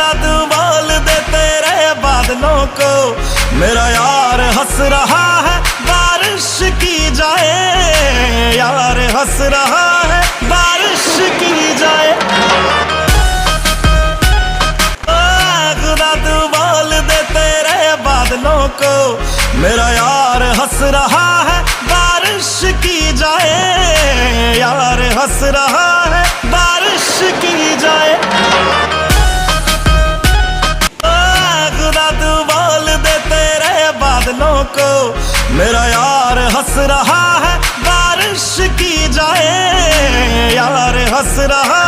खुदा तू बोल दे तेरे बादलों को, मेरा यार हंस रहा है बारिश की जाए, यार हंस रहा है बारिश की जाए। खुदा तू बोल दे तेरे बादलों को, मेरा यार हंस रहा है बारिश की जाए, यार हंस रहा है बारिश की जाए। खुदा तू बोल दे तेरे बादलों को, मेरा यार हंस रहा है बारिश की जाए, यार हंस रहा